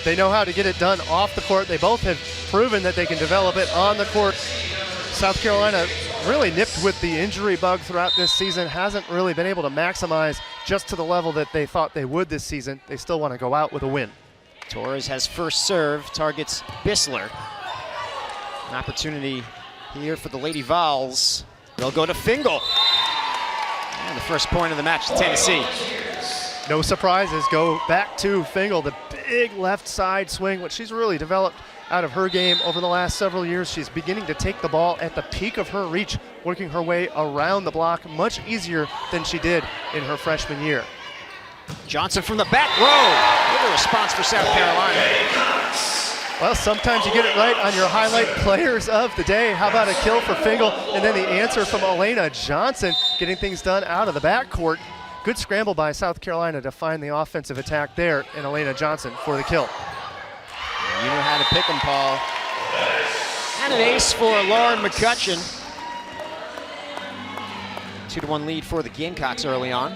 They know how to get it done off the court. They both have proven that they can develop it on the court. South Carolina really nipped with the injury bug throughout this season, hasn't really been able to maximize just to the level that they thought they would this season. They still want to go out with a win. Torres has first serve, targets Bissler. An opportunity here for the Lady Vols. They'll go to Fingal. And the first point of the match to Tennessee. No surprises, go back to Fingal, the big left side swing, which she's really developed out of her game over the last several years. She's beginning to take the ball at the peak of her reach, working her way around the block much easier than she did in her freshman year. Johnson from the back row. Good response for South Carolina. Well, sometimes you get it right on your highlight players of the day. How about a kill for Fingal? And then the answer from Elena Johnson, getting things done out of the backcourt. Good scramble by South Carolina to find the offensive attack there, and Elena Johnson for the kill. You know how to pick them, Paul. And an ace for Lauren McCutcheon. 2-1 lead for the Gamecocks early on.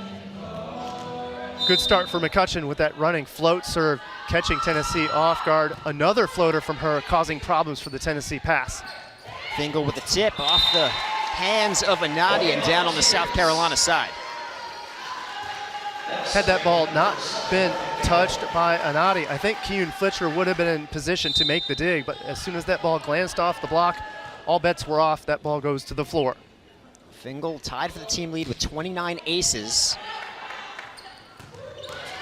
Good start for McCutcheon with that running float serve, catching Tennessee off guard. Another floater from her, causing problems for the Tennessee pass. Fingal with the tip off the hands of Anadi and down on the South Carolina side. Had that ball not been touched by Anadi, I think Keune Fletcher would have been in position to make the dig, but as soon as that ball glanced off the block, all bets were off. That ball goes to the floor. Fingal tied for the team lead with 29 aces.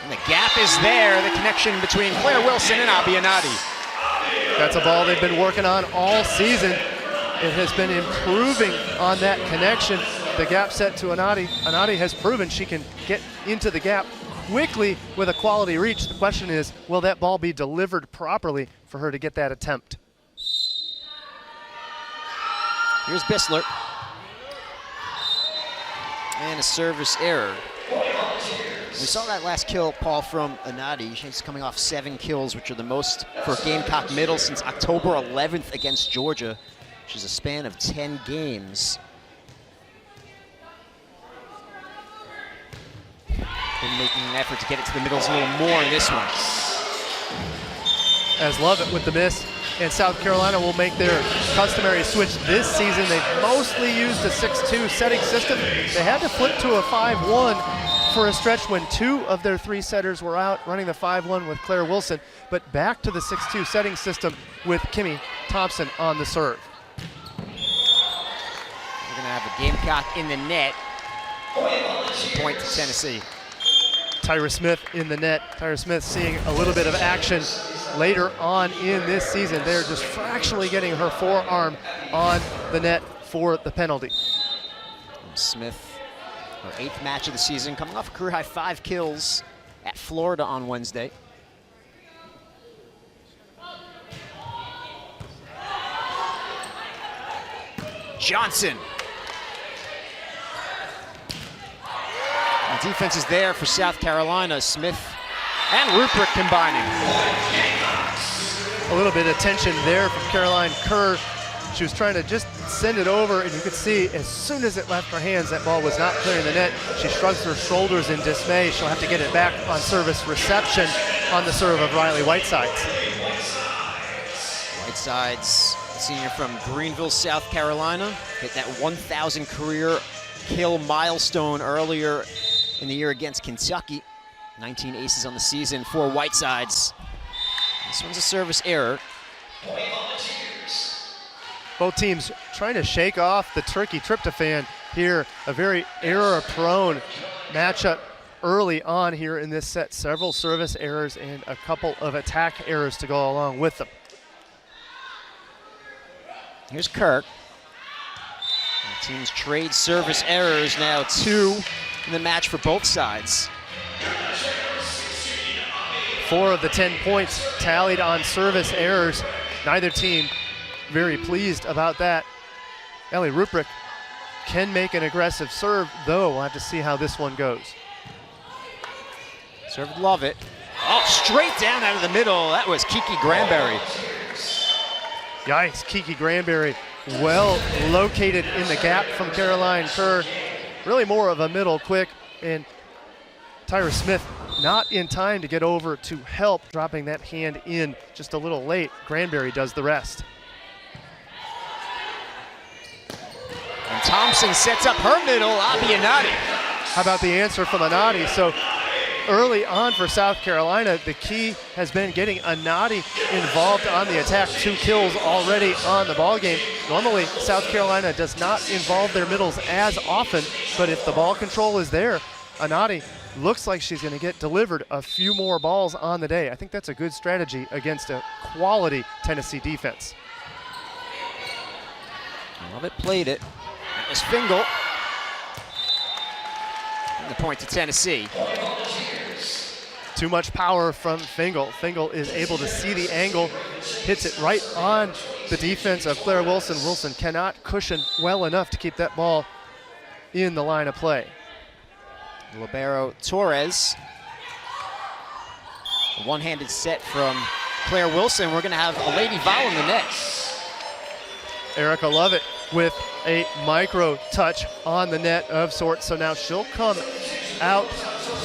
And the gap is there, the connection between Claire Wilson and Abby Anadi. That's a ball they've been working on all season. It has been improving on that connection. The gap set to Anadi. Anadi has proven she can get into the gap quickly with a quality reach. The question is, will that ball be delivered properly for her to get that attempt? Here's Bissler. And a service error. We saw that last kill, Paul, from Anadi. She's coming off 7 kills, which are the most for Gamecock middle since October 11th against Georgia, which is a span of 10 games. Been making an effort to get it to the middles a little more in this one. As Lovett with the miss, and South Carolina will make their customary switch this season. They've mostly used a 6-2 setting system. They had to flip to a 5-1 for a stretch when 2 of their 3 setters were out, running the 5-1 with Claire Wilson, but back to the 6-2 setting system with Kimmy Thompson on the serve. We're gonna have a Gamecock in the net. Point to Tennessee. Tyra Smith in the net. Tyra Smith seeing a little bit of action later on in this season. They're just fractionally getting her forearm on the net for the penalty. Smith, her 8th match of the season, coming off a career high 5 kills at Florida on Wednesday. Johnson. The defense is there for South Carolina. Smith and Ruprecht combining. A little bit of tension there from Caroline Kerr. She was trying to just send it over, and you could see as soon as it left her hands, that ball was not clearing the net. She shrugs her shoulders in dismay. She'll have to get it back on service reception on the serve of Riley Whitesides. Whitesides, senior from Greenville, South Carolina, hit that 1,000 career kill milestone earlier in the year against Kentucky. 19 aces on the season for Whitesides. This one's a service error. Both teams trying to shake off the turkey tryptophan here. A very error-prone matchup early on here in this set. Several service errors and a couple of attack errors to go along with them. Here's Kirk. The teams trade service errors now, 2 in the match for both sides. 4 of the 10 points tallied on service errors. Neither team very pleased about that. Ellie Ruprecht can make an aggressive serve, though we'll have to see how this one goes. Served Lovett. Oh, straight down out of the middle. That was Kiki Granberry. Yikes, Kiki Granberry well located in the gap from Caroline Kerr. Really more of a middle quick, and Tyra Smith not in time to get over to help, dropping that hand in just a little late. Granberry does the rest. And Thompson sets up her middle, Abiyanati. How about the answer from Anati? So early on for South Carolina, the key has been getting Anati involved on the attack. 2 kills already on the ball game. Normally, South Carolina does not involve their middles as often, but if the ball control is there, Anati looks like she's going to get delivered a few more balls on the day. I think that's a good strategy against a quality Tennessee defense. Love it, played it. That was Fingal. And the point to Tennessee. Too much power from Fingal. Fingal is able to see the angle, hits it right on the defense of Claire Wilson. Wilson cannot cushion well enough to keep that ball in the line of play. Libero Torres. A one-handed set from Claire Wilson. We're going to have a lady foul in the net. Erica Lovett with a micro touch on the net of sorts. So now she'll come out,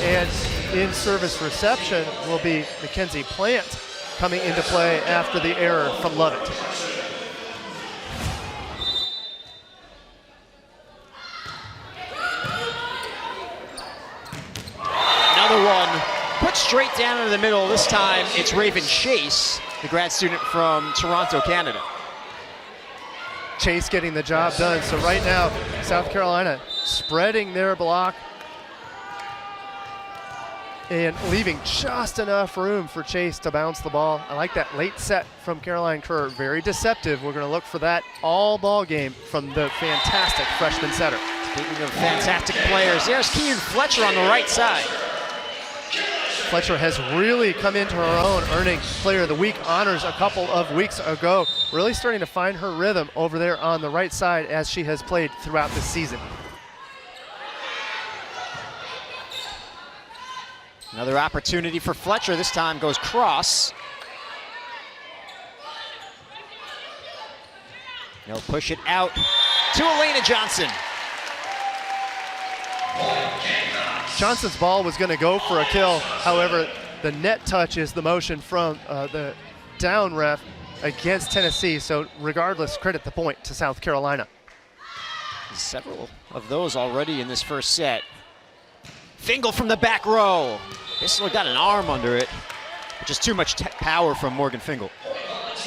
and in service reception will be Mackenzie Plant coming into play after the error from Lovett. Another one put straight down into the middle. This time it's Raven Chase, the grad student from Toronto, Canada. Chase getting the job done. So right now, South Carolina spreading their block and leaving just enough room for Chase to bounce the ball. I like that late set from Caroline Kerr. Very deceptive. We're going to look for that all ball game from the fantastic freshman setter. Speaking of fantastic players, there's Keegan Fletcher on the right side. Fletcher has really come into her own, earning Player of the Week honors a couple of weeks ago. Really starting to find her rhythm over there on the right side as she has played throughout the season. Another opportunity for Fletcher. This time goes cross. They'll push it out to Elena Johnson. Johnson's ball was going to go for a kill. However, the net touch is the motion from the down ref against Tennessee. So regardless, credit the point to South Carolina. Several of those already in this first set. Fingal from the back row. Bissler got an arm under it, which is too much power from Morgan Fingal.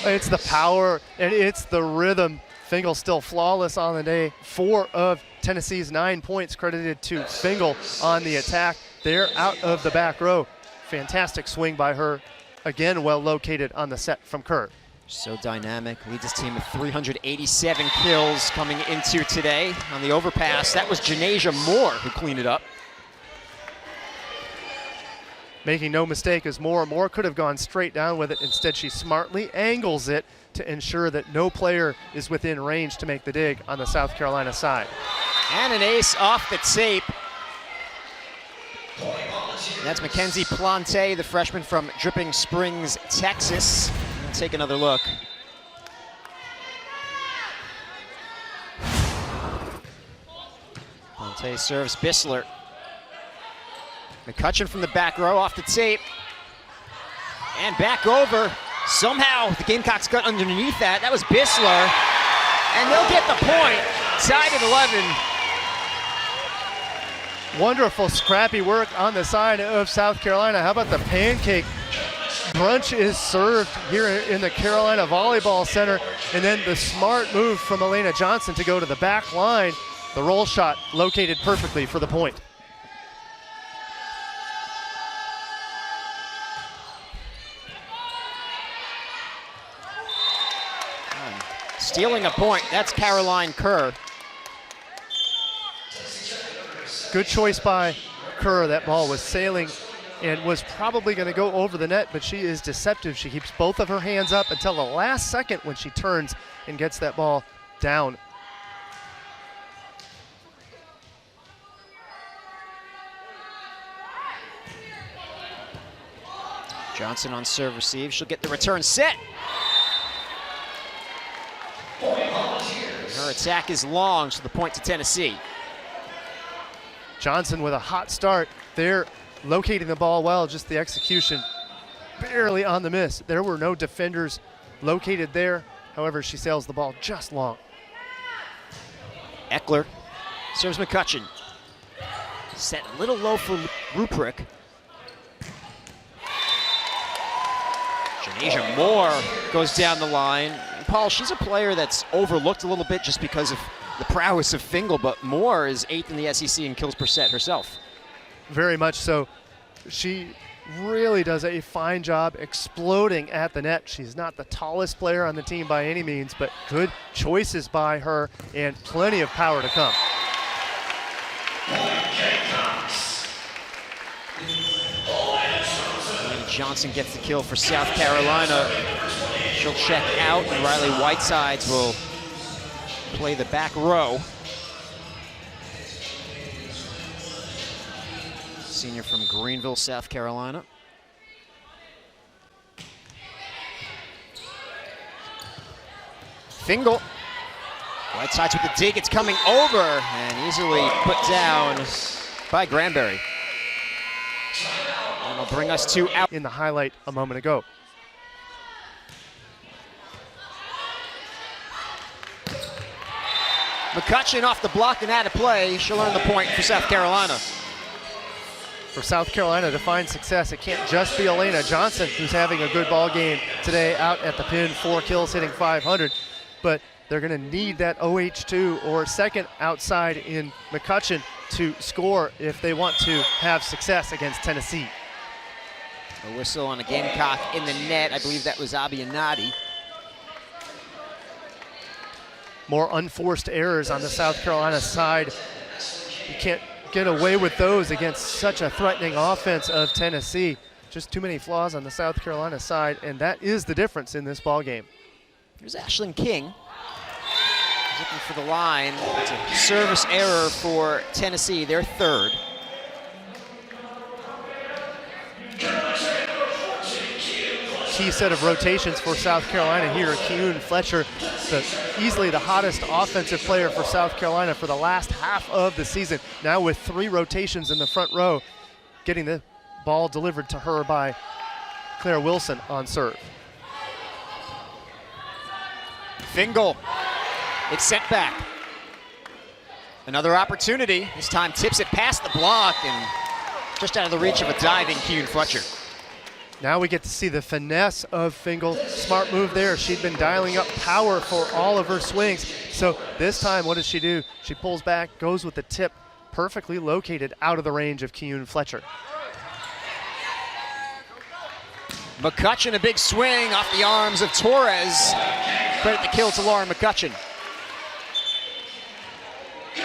It's the power and it's the rhythm. Fingal still flawless on the day. 4 of Tennessee's 9 points credited to Fingal on the attack. They're out of the back row. Fantastic swing by her. Again, well located on the set from Kerr. So dynamic, leads his team with 387 kills coming into today on the overpass. That was Janasia Moore who cleaned it up. Making no mistake as Moore could have gone straight down with it. Instead, she smartly angles it to ensure that no player is within range to make the dig on the South Carolina side. And an ace off the tape. That's Mackenzie Plante, the freshman from Dripping Springs, Texas. We'll take another look. Plante serves Bissler. McCutcheon from the back row off the tape. And back over. Somehow the Gamecocks got underneath that. That was Bissler. And they'll get the point. Tied at 11. Wonderful scrappy work on the side of South Carolina. How about the pancake? Brunch is served here in the Carolina Volleyball Center. And then the smart move from Elena Johnson to go to the back line. The roll shot located perfectly for the point. Stealing a point, that's Caroline Kerr. Good choice by Kerr. That ball was sailing and was probably going to go over the net, but she is deceptive. She keeps both of her hands up until the last second when she turns and gets that ball down. Johnson on serve receive. She'll get the return set. Her attack is long, so the point to Tennessee. Johnson with a hot start there locating the ball well, just the execution barely on the miss. There were no defenders located there. However, she sails the ball just long. Eckler serves McCutcheon. Set a little low for Ruprecht. Janasia Moore goes down the line. And Paul, she's a player that's overlooked a little bit just because of the prowess of Fingal, but Moore is 8th in the SEC in kills per set herself. Very much so. She really does a fine job exploding at the net. She's not the tallest player on the team by any means, but good choices by her and plenty of power to come. Johnson gets the kill for South Carolina. She'll check out, and Riley Whitesides will play the back row. Senior from Greenville, South Carolina. Fingal. Whitesides with the dig. It's coming over and easily put down by Granberry. And it'll bring us to out. In the highlight a moment ago. McCutcheon off the block and out of play. She'll earn the point for South Carolina. For South Carolina to find success, it can't just be Elena Johnson who's having a good ball game today out at the pin, 4 kills, hitting 500. But they're going to need that OH2 or second outside in McCutcheon to score if they want to have success against Tennessee. A whistle on a Gamecock in the net. I believe that was Abianati. More unforced errors on the South Carolina side. You can't get away with those against such a threatening offense of Tennessee. Just too many flaws on the South Carolina side, and that is the difference in this ball game. Here's Ashlyn King. He's looking for the line. It's a service error for Tennessee, their third. Key set of rotations for South Carolina here. Keune Fletcher, easily the hottest offensive player for South Carolina for the last half of the season. Now with 3 rotations in the front row, getting the ball delivered to her by Claire Wilson on serve. Fingal, it's sent back. Another opportunity. This time tips it past the block and just out of the reach of a diving Keune Fletcher. Now we get to see the finesse of Fingal. Smart move there. She'd been dialing up power for all of her swings. So this time, what does she do? She pulls back, goes with the tip, perfectly located out of the range of Keune Fletcher. McCutcheon, a big swing off the arms of Torres. Credit the kill to Lauren McCutcheon.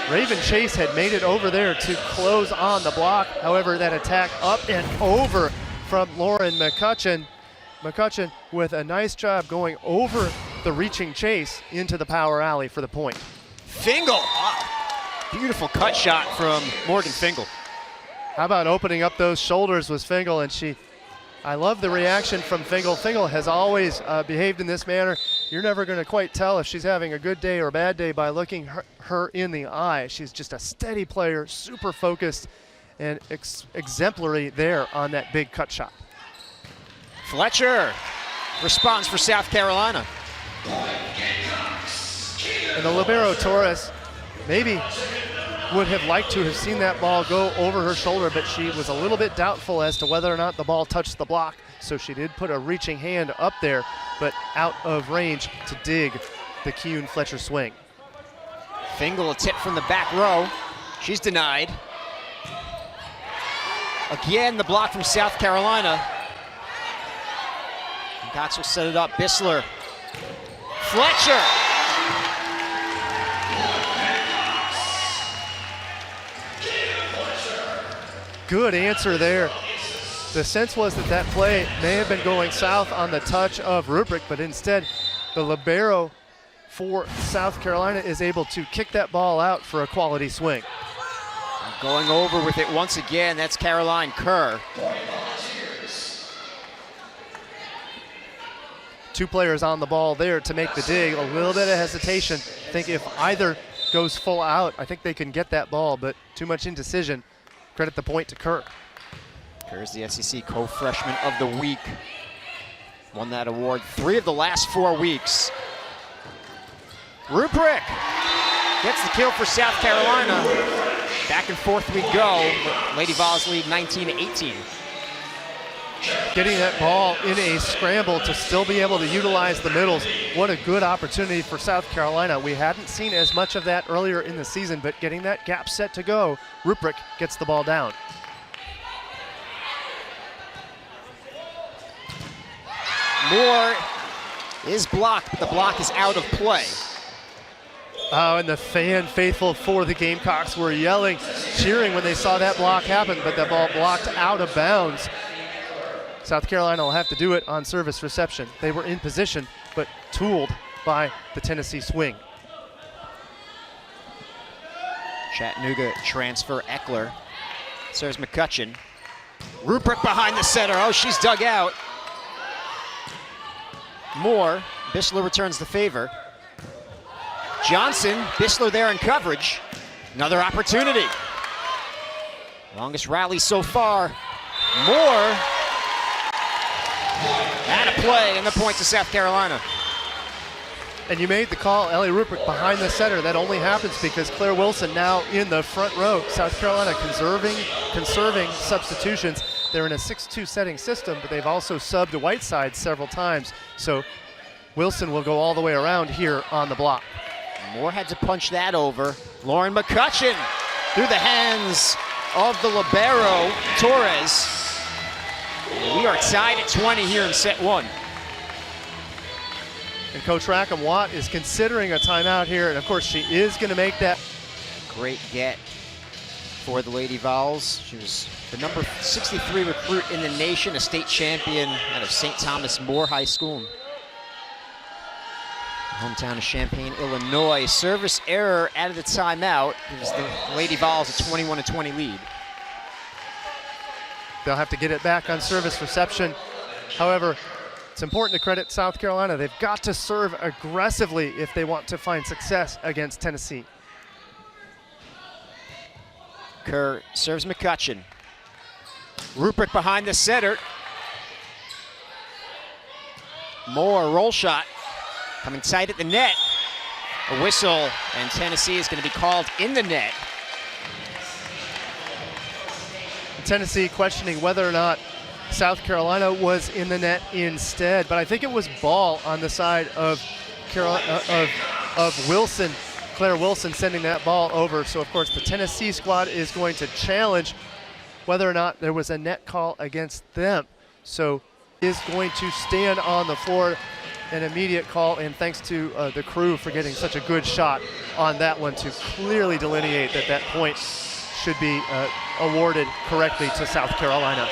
Raven Chase had made it over there to close on the block. However, that attack up and over from Lauren McCutcheon. McCutcheon with a nice job going over the reaching Chase into the power alley for the point. Fingal, wow. Beautiful cut shot from Morgan Fingal. How about opening up those shoulders was Fingal, and I love the reaction from Fingal. Fingal has always behaved in this manner. You're never going to quite tell if she's having a good day or a bad day by looking her in the eye. She's just a steady player, super focused, and exemplary there on that big cut shot. Fletcher responds for South Carolina. And the libero Torres maybe would have liked to have seen that ball go over her shoulder, but she was a little bit doubtful as to whether or not the ball touched the block. So she did put a reaching hand up there, but out of range to dig the Keune Fletcher swing. Fingal, a tip from the back row. She's denied. Again, the block from South Carolina. And Cox will set it up. Bissler. Fletcher. Good answer there. The sense was that play may have been going south on the touch of Ruprecht, but instead the libero for South Carolina is able to kick that ball out for a quality swing. Going over with it once again, that's Caroline Kerr. 2 players on the ball there to make the dig. A little bit of hesitation. I think if either goes full out, I think they can get that ball, but too much indecision. Credit the point to Kerr. Kerr's the SEC co-freshman of the week. Won that award 3 of the last 4 weeks. Ruprecht gets the kill for South Carolina. Back and forth we go. Lady Vols lead 19-18. Getting that ball in a scramble to still be able to utilize the middles. What a good opportunity for South Carolina. We hadn't seen as much of that earlier in the season, but getting that gap set to go, Ruprecht gets the ball down. Moore is blocked, but the block is out of play. Oh, and the fan faithful for the Gamecocks were yelling, cheering when they saw that block happen, but the ball blocked out of bounds. South Carolina will have to do it on service reception. They were in position, but tooled by the Tennessee swing. Chattanooga transfer Eckler. Serves McCutcheon. Ruprecht behind the center. Oh, she's dug out. Moore. Bischler returns the favor. Johnson. Bischler there in coverage. Another opportunity. Longest rally so far. Moore. And a play, and the point to South Carolina. And you made the call, Ellie Ruprecht behind the center. That only happens because Claire Wilson now in the front row. South Carolina conserving substitutions. They're in a 6-2 setting system, but they've also subbed to Whiteside several times. So Wilson will go all the way around here on the block. Moore had to punch that over. Lauren McCutcheon through the hands of the libero, Torres. We are tied at 20 here in set 1. And Coach Rackham Watt is considering a timeout here, and of course she is going to make that. Great get for the Lady Vols. She was the number 63 recruit in the nation, a state champion out of St. Thomas More High School. Hometown of Champaign, Illinois. Service error out of the timeout gives the Lady Vols a 21-20 lead. They'll have to get it back on service reception. However, it's important to credit South Carolina. They've got to serve aggressively if they want to find success against Tennessee. Kerr serves McCutcheon. Ruprecht behind the center. Moore, roll shot. Coming tight at the net. A whistle, and Tennessee is going to be called in the net. Tennessee questioning whether or not South Carolina was in the net instead, but I think it was ball on the side of Wilson, Claire Wilson sending that ball over. So of course the Tennessee squad is going to challenge whether or not there was a net call against them. So is going to stand on the floor, an immediate call, and thanks to the crew for getting such a good shot on that one to clearly delineate that that point should be awarded correctly to South Carolina.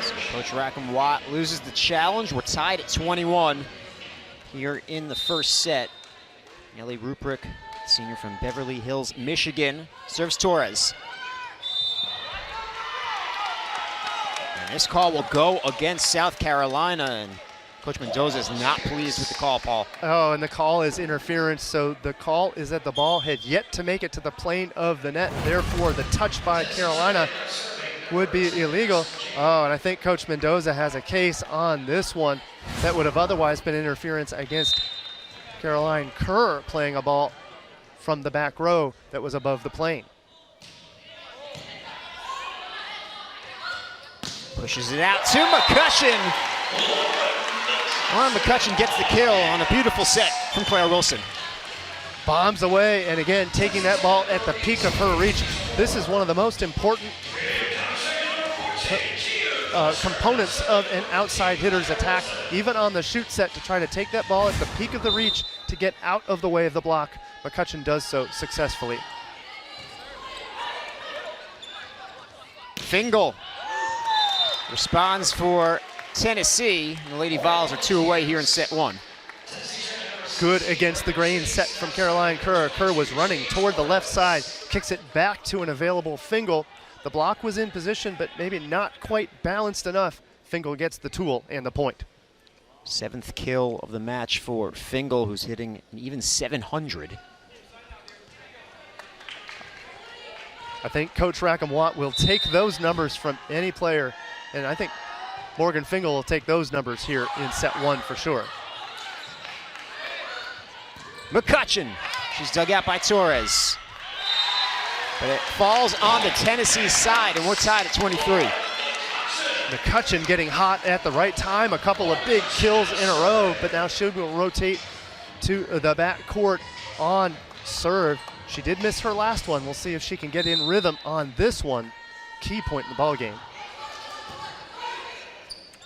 So Coach Rackham Watt loses the challenge. We're tied at 21 here in the first set. Ellie Ruprecht, senior from Beverly Hills, Michigan, serves Torres. And this call will go against South Carolina, and Coach Mendoza is not pleased with the call, Paul. Oh, and the call is interference, so the call is that the ball had yet to make it to the plane of the net. Therefore, the touch by Carolina would be illegal. Oh, and I think Coach Mendoza has a case on this one that would have otherwise been interference against Caroline Kerr playing a ball from the back row that was above the plane. Pushes it out to McCutcheon. Lauren McCutcheon gets the kill on a beautiful set from Claire Wilson. Bombs away, and again, taking that ball at the peak of her reach. This is one of the most important components of an outside hitter's attack, even on the shoot set, to try to take that ball at the peak of the reach to get out of the way of the block. McCutcheon does so successfully. Fingal responds for Tennessee, and the Lady Vols are 2 away here in set 1. Good against the grain set from Caroline Kerr. Kerr was running toward the left side, kicks it back to an available Fingal. The block was in position, but maybe not quite balanced enough. Fingal gets the tool and the point. 7th kill of the match for Fingal, who's hitting an even 700. I think Coach Rackham Watt will take those numbers from any player And I think Morgan Fingal will take those numbers here in set 1 for sure. McCutcheon, she's dug out by Torres. But it falls on the Tennessee side, and we're tied at 23. McCutcheon getting hot at the right time, a couple of big kills in a row, but now she will rotate to the back court on serve. She did miss her last one. We'll see if she can get in rhythm on this one. Key point in the ball game.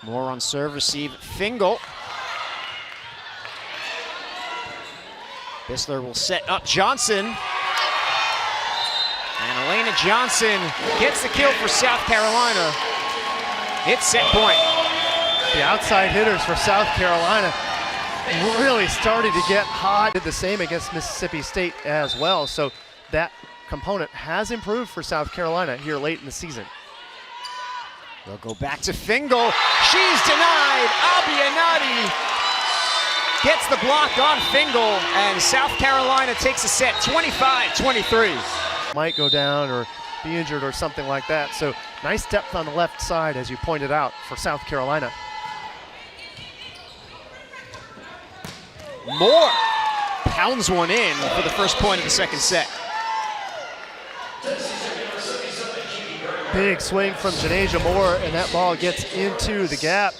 More on serve, receive, Fingal. Bissler will set up Johnson. And Elena Johnson gets the kill for South Carolina. It's set point. The outside hitters for South Carolina really started to get hot. Did the same against Mississippi State as well. So that component has improved for South Carolina here late in the season. They'll go back to Fingal. She's denied. Abianati gets the block on Fingal, and South Carolina takes a set 25-23. Might go down or be injured or something like that. So nice depth on the left side, as you pointed out, for South Carolina. Moore pounds one in for the first point of the second set. Big swing from Janasia Moore, and that ball gets into the gap.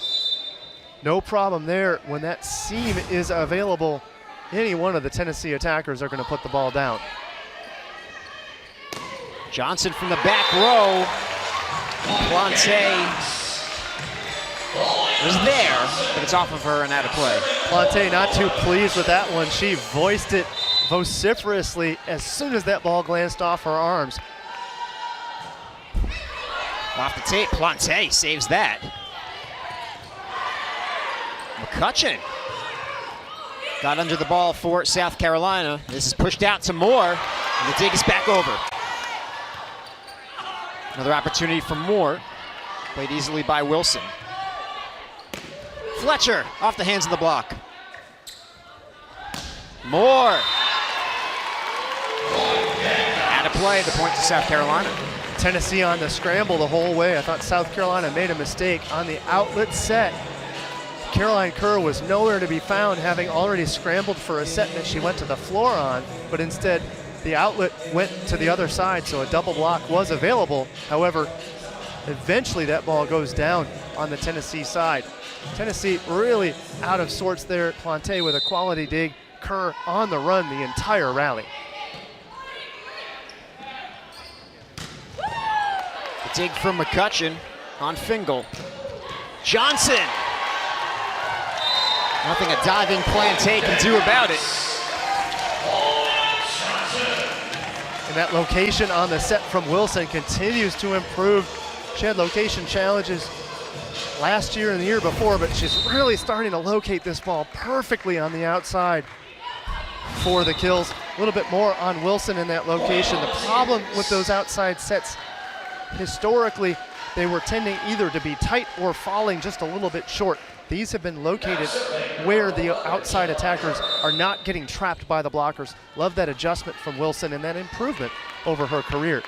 No problem there. When that seam is available, any one of the Tennessee attackers are going to put the ball down. Johnson from the back row. Plante was there, but it's off of her and out of play. Plante not too pleased with that one. She voiced it vociferously as soon as that ball glanced off her arms. Off the tape, Plante saves that. McCutcheon got under the ball for South Carolina. This is pushed out to Moore, and the dig is back over. Another opportunity for Moore, played easily by Wilson. Fletcher off the hands of the block. Moore. Out of play, the point to South Carolina. Tennessee on the scramble the whole way. I thought South Carolina made a mistake on the outlet set. Caroline Kerr was nowhere to be found, having already scrambled for a set that she went to the floor on, but instead the outlet went to the other side, so a double block was available. However, eventually that ball goes down on the Tennessee side. Tennessee really out of sorts there. Plante with a quality dig. Kerr on the run the entire rally. The dig from McCutcheon on Fingal. Johnson. Nothing a diving Plante can do about it. And that location on the set from Wilson continues to improve. She had location challenges last year and the year before, but she's really starting to locate this ball perfectly on the outside for the kills. A little bit more on Wilson in that location. The problem with those outside sets, historically, they were tending either to be tight or falling just a little bit short. These have been located where the outside attackers are not getting trapped by the blockers. Love that adjustment from Wilson and that improvement over her career.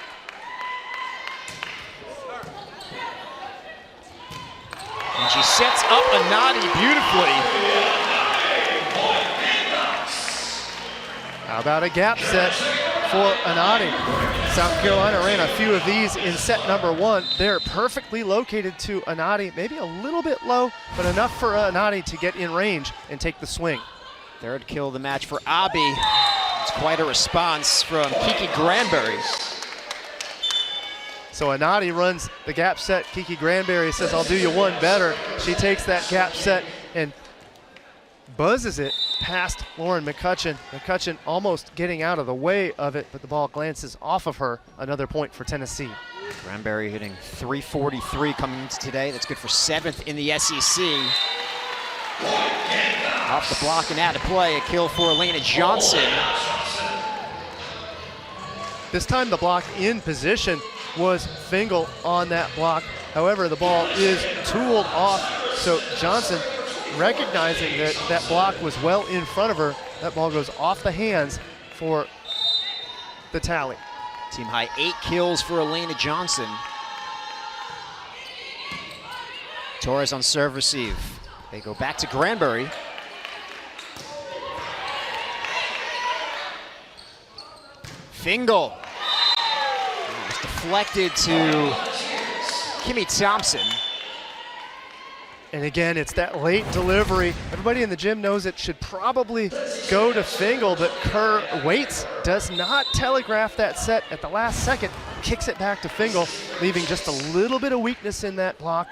And she sets up Anati beautifully. How about a gap set for Anati? South Carolina ran a few of these in set number 1. They're perfectly located to Anati, maybe a little bit low, but enough for Anati to get in range and take the swing. Third kill of the match for Abi. It's quite a response from Kiki Granberry. So Anati runs the gap set. Kiki Granberry says, I'll do you one better. She takes that gap set and buzzes it past Lauren McCutcheon. McCutcheon almost getting out of the way of it, but the ball glances off of her. Another point for Tennessee. Granberry hitting .343 coming into today. That's good for 7th in the SEC. Off the block and out of play. A kill for Elena Johnson. This time the block in position was Fingal on that block. However, the ball is tooled off, so Johnson, recognizing that that block was well in front of her, that ball goes off the hands for the tally. Team high 8 kills for Elena Johnson. Torres on serve receive. They go back to Granbury. Fingal. It was deflected to Kimmy Thompson. And again, it's that late delivery. Everybody in the gym knows it should probably go to Fingal, but Kerr waits, does not telegraph that set at the last second, kicks it back to Fingal, leaving just a little bit of weakness in that block.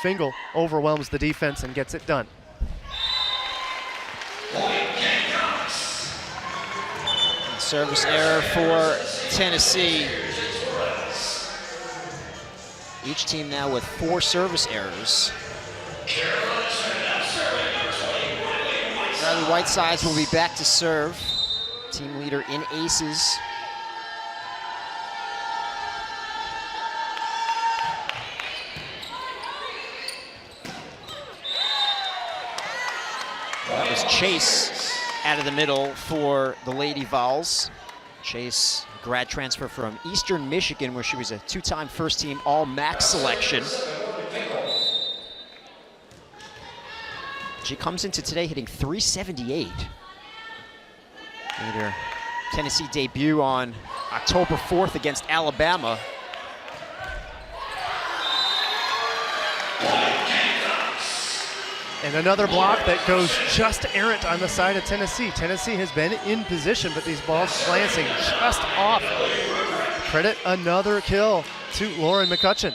Fingal overwhelms the defense and gets it done. Service error for Tennessee. Each team now with 4 service errors. Riley Whitesides will be back to serve. Team leader in aces. That was Chase out of the middle for the Lady Vols. Chase, grad transfer from Eastern Michigan, where she was a 2-time first-team All-MAC selection. She comes into today hitting .378. Made her Tennessee debut on October 4th against Alabama. And another block that goes just errant on the side of Tennessee. Tennessee has been in position, but these balls glancing just off. Credit another kill to Lauren McCutcheon.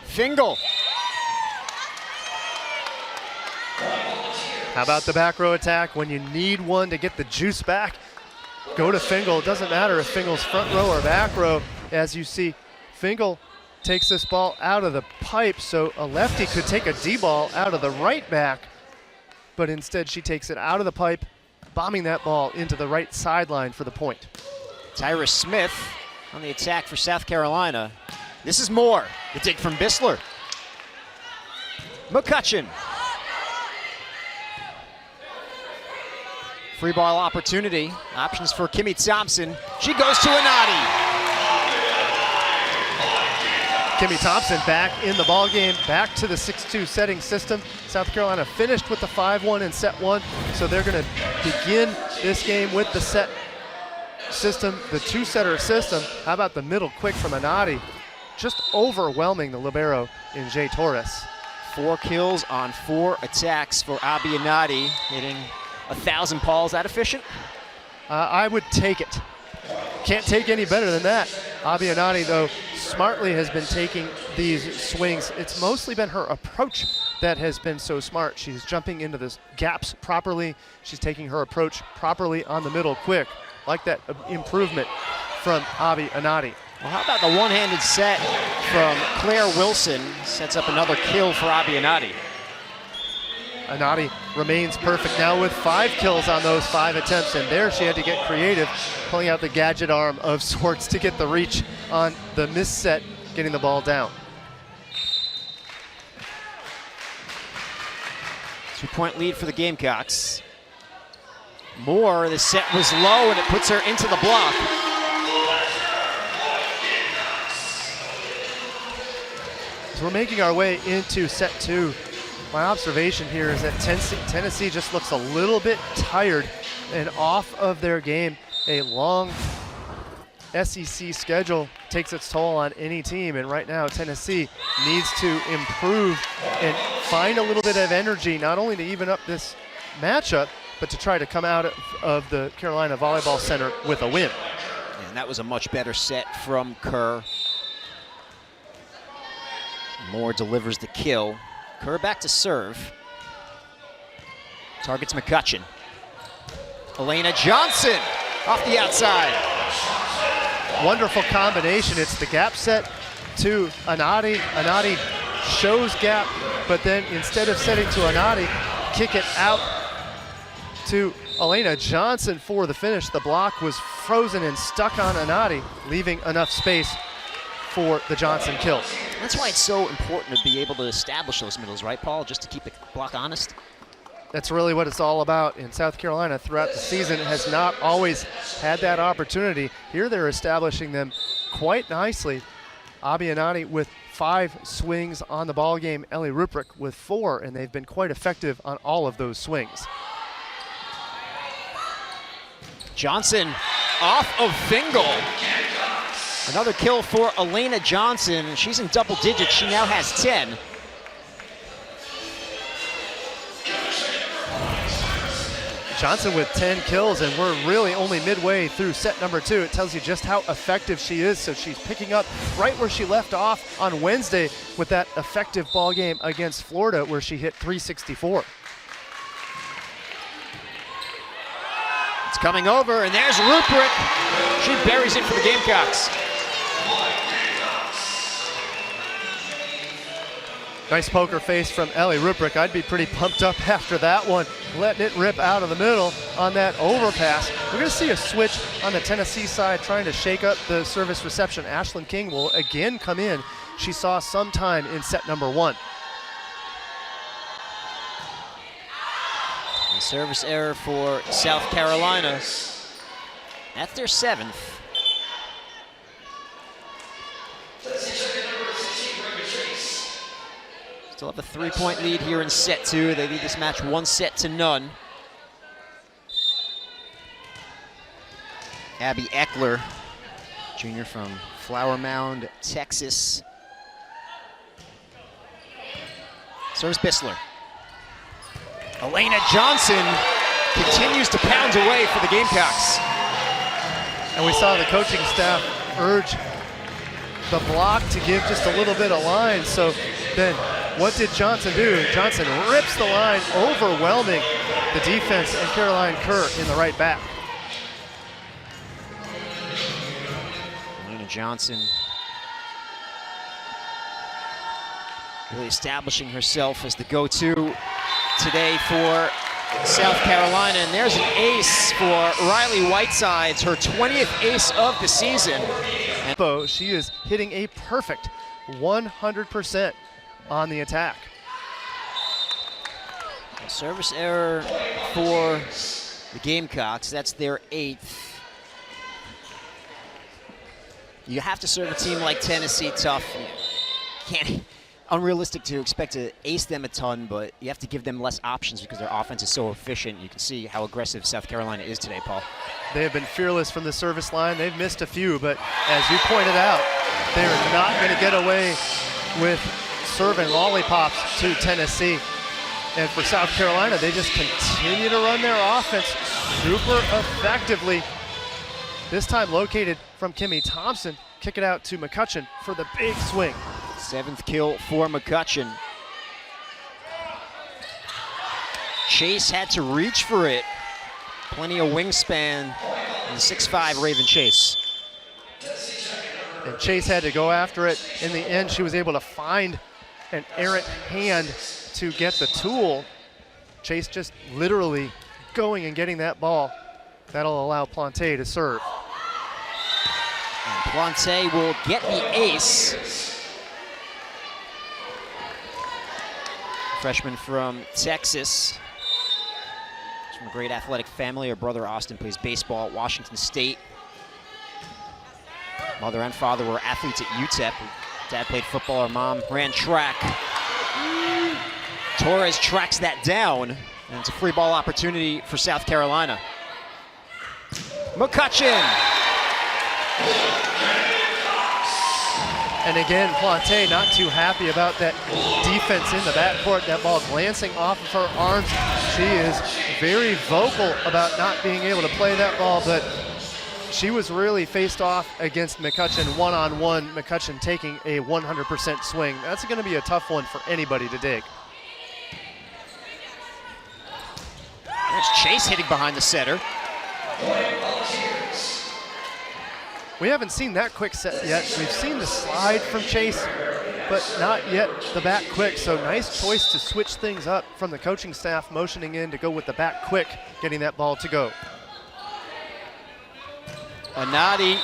Fingal. How about the back row attack? When you need one to get the juice back, go to Fingal. It doesn't matter if Fingal's front row or back row. As you see, Fingal takes this ball out of the pipe, so a lefty could take a D ball out of the right back, but instead she takes it out of the pipe, bombing that ball into the right sideline for the point. Tyra Smith on the attack for South Carolina. This is Moore, the dig from Bissler. McCutcheon. Free ball opportunity. Options for Kimmy Thompson. She goes to Anati. Kimmy Thompson back in the ball game, back to the 6-2 setting system. South Carolina finished with the 5-1 in set 1, so they're going to begin this game with the set system, the 2-setter system. How about the middle quick from Anati? Just overwhelming the libero in Jay Torres. 4 kills on 4 attacks for Abi Anati, hitting 1,000 balls. That efficient? I would take it. Can't take any better than that. Abi Anati, though, smartly has been taking these swings. It's mostly been her approach that has been so smart. She's jumping into the gaps properly. She's taking her approach properly on the middle quick. Like that improvement from Abi Anati. Well, how about the one-handed set from Claire Wilson? Sets up another kill for Abi Anati. Anati remains perfect now with 5 kills on those 5 attempts, and there she had to get creative, pulling out the gadget arm of sorts to get the reach on the miss set, getting the ball down. 2-point lead for the Gamecocks. Moore, the set was low and it puts her into the block. As we're making our way into set 2, my observation here is that Tennessee just looks a little bit tired and off of their game. A long SEC schedule takes its toll on any team, and right now Tennessee needs to improve and find a little bit of energy, not only to even up this matchup, but to try to come out of the Carolina Volleyball Center with a win. And that was a much better set from Kerr. Moore delivers the kill. Kerr back to serve. Targets McCutcheon. Elena Johnson off the outside. Wonderful combination. It's the gap set to Anati. Anati shows gap, but then instead of setting to Anati, kick it out to Elena Johnson for the finish. The block was frozen and stuck on Anati, leaving enough space for the Johnson kill. That's why it's so important to be able to establish those middles, right, Paul? Just to keep the block honest? That's really what it's all about. In South Carolina throughout the season has not always had that opportunity. Here they're establishing them quite nicely. Abiyanati with 5 swings on the ball game, Ellie Ruprecht with 4, and they've been quite effective on all of those swings. Johnson off of Fingal. Another kill for Elena Johnson, and she's in double digits. She now has 10. Johnson with 10 kills, and we're really only midway through set number 2. It tells you just how effective she is. So she's picking up right where she left off on Wednesday with that effective ball game against Florida where she hit 364. It's coming over, and there's Ruprecht. She buries it for the Gamecocks. Nice poker face from Ellie Ruprecht. I'd be pretty pumped up after that one, letting it rip out of the middle on that overpass. We're going to see a switch on the Tennessee side trying to shake up the service reception. Ashlyn King will again come in. She saw some time in set number 1. A service error for South Carolina. That's their 7th. Still have a 3-point lead here in set 2. They lead this match 1-0. Abby Eckler, junior from Flower Mound, Texas. Serves Bissler. Elena Johnson continues to pound away for the Gamecocks. And we saw the coaching staff urge the block to give just a little bit of line. So then what did Johnson do? Johnson rips the line, overwhelming the defense and Caroline Kerr in the right back. Elena Johnson really establishing herself as the go-to today for South Carolina. And there's an ace for Riley Whitesides, her 20th ace of the season. And she is hitting a perfect 100% on the attack. A service error for the Gamecocks. That's their 8th. You have to serve a team like Tennessee tough. Can't unrealistic to expect to ace them a ton, but you have to give them less options because their offense is so efficient. You can see how aggressive South Carolina is today, Paul. They have been fearless from the service line. They've missed a few, but as you pointed out, they're not going to get away with serving lollipops to Tennessee. And for South Carolina, they just continue to run their offense super effectively. This time located from Kimmy Thompson. Kick it out to McCutcheon for the big swing. 7th kill for McCutcheon. Chase had to reach for it. Plenty of wingspan in 6'5" Raven Chase. And Chase had to go after it. In the end, she was able to find an errant hand to get the tool. Chase just literally going and getting that ball. That'll allow Plante to serve. And Plante will get the ace. Freshman from Texas. She's from a great athletic family. Her brother Austin plays baseball at Washington State. Mother and father were athletes at UTEP. Dad played football, her mom ran track. Torres tracks that down, and it's a free ball opportunity for South Carolina. McCutcheon. And again, Plante not too happy about that defense in the backcourt, that ball glancing off of her arms. She is very vocal about not being able to play that ball, but she was really faced off against McCutcheon one-on-one. McCutcheon taking a 100% swing. That's going to be a tough one for anybody to dig. There's Chase hitting behind the setter. We haven't seen that quick set yet. We've seen the slide from Chase, but not yet the back quick. So nice choice to switch things up from the coaching staff, motioning in to go with the back quick, getting that ball to go. Anati,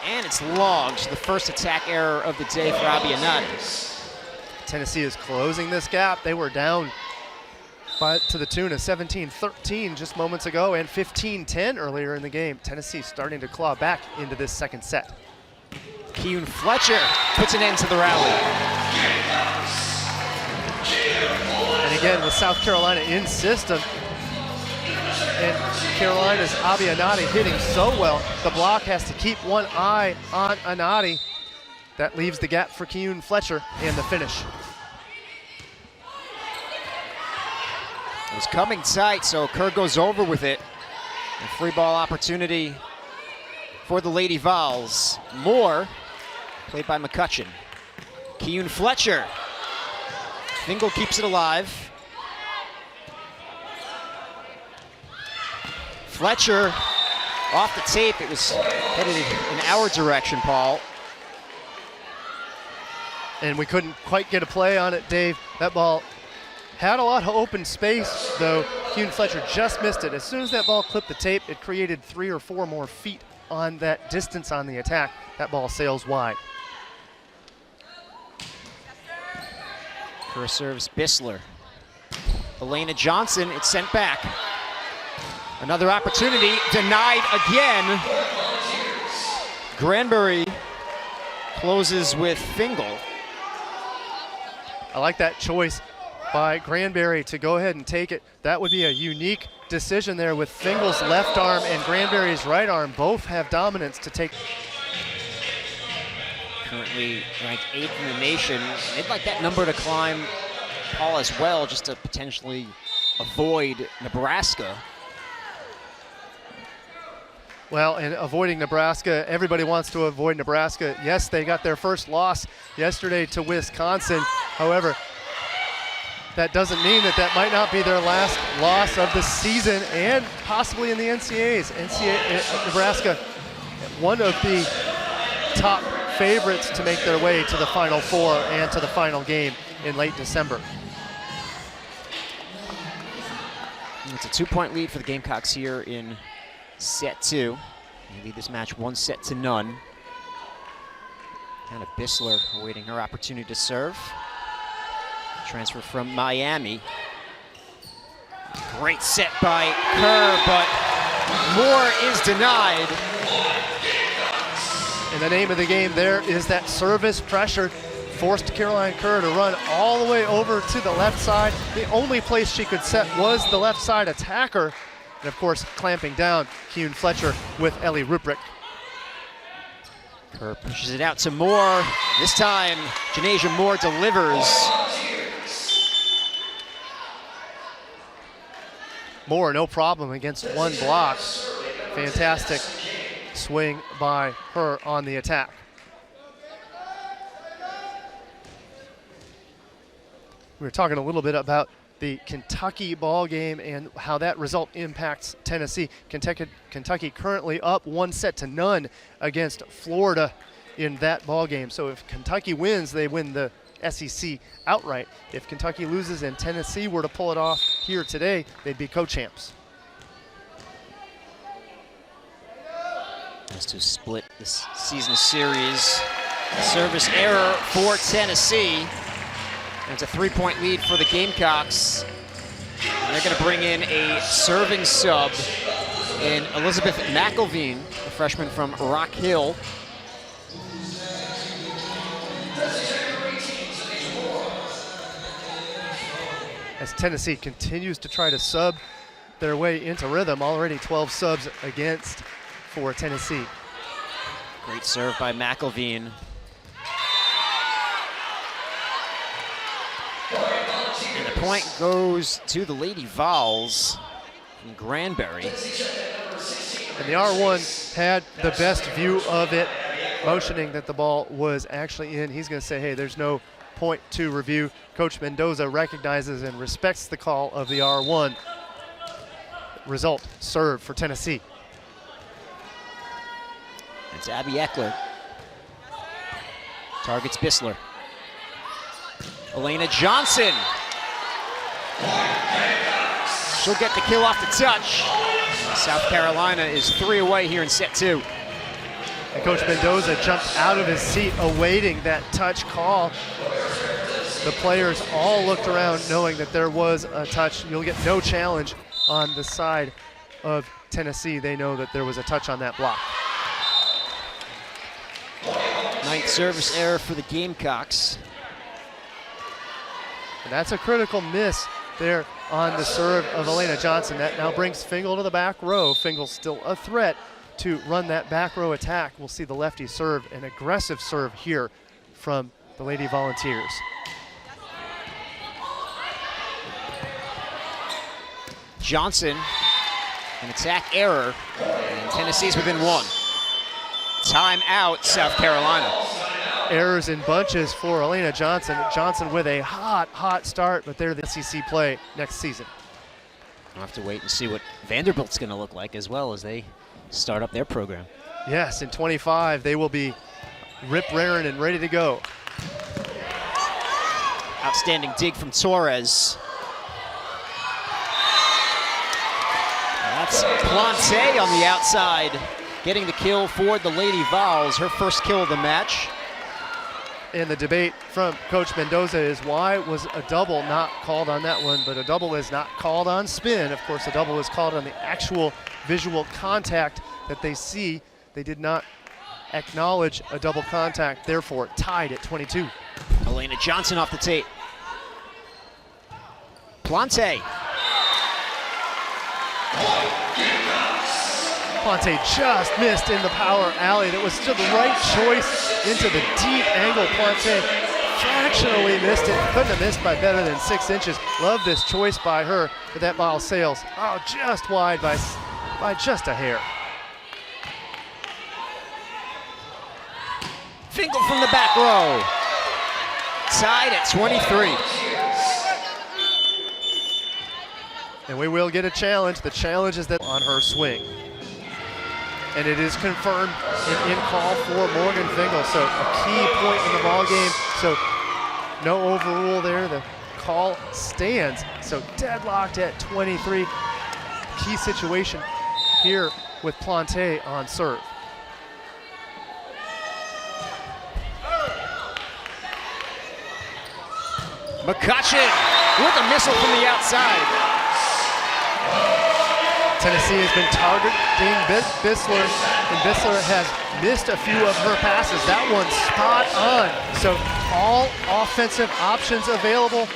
and it's long. So the first attack error of the day for Abby Anati. Tennessee is closing this gap. They were down to the tune of 17-13 just moments ago and 15-10 earlier in the game. Tennessee starting to claw back into this second set. Keune Fletcher puts an end to the rally. And again, with South Carolina in system, and Carolina's Abianati hitting so well, the block has to keep one eye on Anati. That leaves the gap for Keune Fletcher and the finish. It was coming tight, so Kerr goes over with it. A free ball opportunity for the Lady Vols. Moore, played by McCutcheon. Keune Fletcher. Fingal keeps it alive. Fletcher off the tape. It was headed in our direction, Paul. And we couldn't quite get a play on it, Dave. That ball had a lot of open space, though. Keune Fletcher just missed it. As soon as that ball clipped the tape, it created 3 or 4 more feet on that distance on the attack. That ball sails wide. Kerr serves Bissler. Elena Johnson, it's sent back. Another opportunity, denied again. Granbury closes with Fingal. I like that choice by Granbury to go ahead and take it. That would be a unique decision there with Fingal's left arm and Granbury's right arm. Both have dominance to take. Currently ranked 8th in the nation. They'd like that number to climb, Paul, as well, just to potentially avoid Nebraska. Well, and avoiding Nebraska, everybody wants to avoid Nebraska. Yes, they got their first loss yesterday to Wisconsin. However, that doesn't mean that that might not be their last loss of the season and possibly in the NCAAs. Nebraska, one of the top favorites to make their way to the Final Four and to the final game in late December. It's a 2-point lead for the Gamecocks here in set 2. They lead this match 1-0. Hannah Bissler awaiting her opportunity to serve. Transfer from Miami. Great set by Kerr, but Moore is denied. And the name of the game there is that service pressure forced Caroline Kerr to run all the way over to the left side. The only place she could set was the left side attacker. And of course, clamping down Keune Fletcher with Ellie Ruprecht. Kerr pushes it out to Moore. This time, Janasia Moore delivers. Moore, no problem against one block. Fantastic swing by her on the attack. We were talking a little bit about the Kentucky ball game and how that result impacts Tennessee. Kentucky currently up 1-0 against Florida in that ball game. So if Kentucky wins, they win the SEC outright. If Kentucky loses and Tennessee were to pull it off here today, they'd be co-champs. Has to split this season series. Service error for Tennessee. And it's a 3-point lead for the Gamecocks. And they're going to bring in a serving sub in Elizabeth McElveen, a freshman from Rock Hill. As Tennessee continues to try to sub their way into rhythm, already 12 subs against for Tennessee. Great serve by McElveen. And the point goes to the Lady Vols from Granbury. And the R1 had the best view of it, motioning that the ball was actually in. He's going to say, hey, there's no point to review. Coach Mendoza recognizes and respects the call of the R1. Result, serve for Tennessee. It's Abby Eckler. Targets Bissler. Elena Johnson. She'll get the kill off the touch. South Carolina is 3 away here in set 2. And Coach Mendoza jumped out of his seat awaiting that touch call. The players all looked around knowing that there was a touch. You'll get no challenge on the side of Tennessee. They know that there was a touch on that block. Ninth service error for the Gamecocks. And that's a critical miss there on the serve of Elena Johnson. That now brings Fingal to the back row. Fingal's still a threat to run that back row attack. We'll see the lefty serve, an aggressive serve here from the Lady Volunteers. Johnson, an attack error, and Tennessee's within one. Timeout, South Carolina. Errors in bunches for Elena Johnson. Johnson with a hot start, but they're the SEC play next season. We'll have to wait and see what Vanderbilt's going to look like as well as they start up their program. Yes, in 25, they will be rip-raring and ready to go. Outstanding dig from Torres. That's Plante on the outside, getting the kill for the Lady Vols, her first kill of the match. And the debate from Coach Mendoza is why was a double not called on that one, but a double is not called on spin. Of course, a double is called on the actual visual contact that they see. They did not acknowledge a double contact, therefore tied at 22. Elena Johnson off the tape. Plante. Plante just missed in the power alley. That was still the right choice into the deep angle. Plante fractionally missed it. Couldn't have missed by better than 6 inches. Love this choice by her, but that ball sails. Oh, just wide by just a hair. Fingal from the back row. Tied at 23. And we will get a challenge. The challenge is that on her swing. And it is confirmed an in-call for Morgan Fingal. So a key point in the ball game. So no overrule there. The call stands. So deadlocked at 23. Key situation here with Plante on serve. McCutcheon with a missile from the outside. Tennessee has been targeting Bissler, and Bissler has missed a few of her passes. That one's spot on. So all offensive options available.